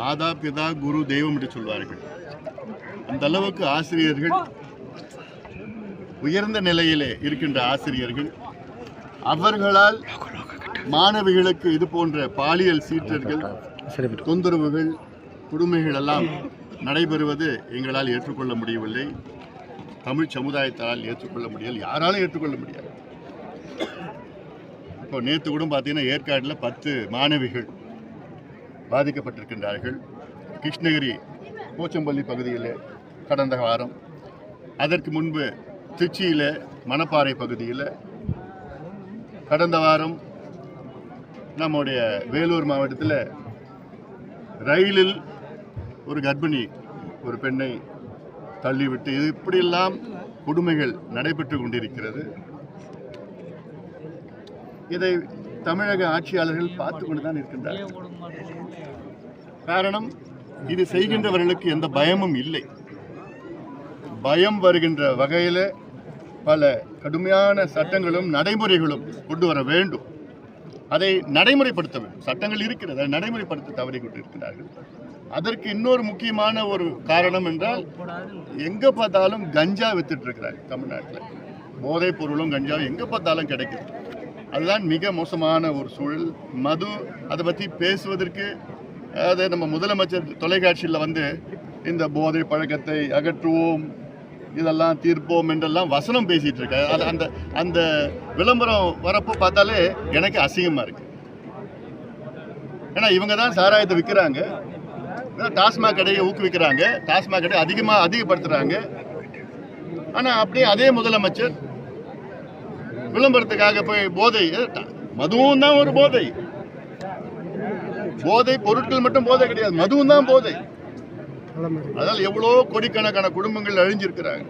மாதா பிதா குரு தெய்வம் என்று சொல்வார்கள். அந்த அளவுக்கு ஆசிரியர்கள் உயர்ந்த நிலையிலே இருக்கின்ற ஆசிரியர்கள், அவர்களால் மாணவிகளுக்கு இது போன்ற பாலியல் சீற்றர்கள், தொந்தரவுகள், கொடுமைகள் எல்லாம் நடைபெறுவது எங்களால் ஏற்றுக்கொள்ள முடியவில்லை. தமிழ் சமுதாயத்தால் ஏற்றுக்கொள்ள முடியல, யாராலும் ஏற்றுக்கொள்ள முடியாது. இப்போ நேற்று கூட பார்த்தீங்கன்னா ஏற்காட்டில் 10 மாணவிகள் பாதிக்கப்பட்டிருக்கின்றார்கள். கிருஷ்ணகிரி போச்சம்பள்ளி பகுதியில் கடந்த வாரம், அதற்கு முன்பு திருச்சியில் மணப்பாறை பகுதியில், கடந்த வாரம் நம்முடைய வேலூர் மாவட்டத்தில் ரயிலில் ஒரு கர்ப்பிணி ஒரு பெண்ணை தள்ளிவிட்டு, இது இப்படியெல்லாம் கொடுமைகள் நடைபெற்று கொண்டிருக்கிறது. இதை தமிழக ஆட்சியாளர்கள் பார்த்து கொண்டு தான் இருக்கின்றார்கள். காரணம், இது செய்கின்றவர்களுக்கு எந்த பயமும் இல்லை. பயம் வருகின்ற வகையில் பல கடுமையான சட்டங்களும் நடைமுறைகளும் கொண்டு வர வேண்டும். அதை நடைமுறைப்படுத்த வேண்டும். சட்டங்கள் இருக்கிறது, அதை நடைமுறைப்படுத்த தவறி கொண்டிருக்கிறார்கள். அதற்கு இன்னொரு முக்கியமான ஒரு காரணம் என்றால், எங்கே பார்த்தாலும் கஞ்சா வித்துட்டு இருக்கிறாங்க தமிழ்நாட்டில். போதைப் பொருளும் கஞ்சாவும் எங்கே பார்த்தாலும் கிடைக்குது. அதுதான் மிக மோசமான ஒரு சூழல். மது, அதை பற்றி பேசுவதற்கு, அதை நம்ம முதலமைச்சர் தொலைக்காட்சியில் வந்து இந்த போதை பழக்கத்தை அகற்றுவோம், இதெல்லாம் தீர்ப்போம் என்றெல்லாம் வசனம் பேசிகிட்டு இருக்க. அது அந்த அந்த விளம்பரம் வரப்போ பார்த்தாலே எனக்கு அசிங்கமாக இருக்கு. ஏன்னா இவங்க தான் சாராயத்தை விற்கிறாங்க, டாஸ்மாக் கடையை ஊக்குவிக்கிறாங்க, டாஸ்மாக் கடையை அதிகப்படுத்துகிறாங்க. ஆனால் அப்படியே அதே முதலமைச்சர் விளம்பரத்துக்காக போய் போதை, மதுவும் தான் ஒரு போதை. போதை பொருட்கள் மட்டும் போதை கிடையாது, மதுவும் தான் போதை. அதனால் எவ்வளோ கோடிக்கணக்கான குடும்பங்கள் அழிஞ்சிருக்கிறாங்க.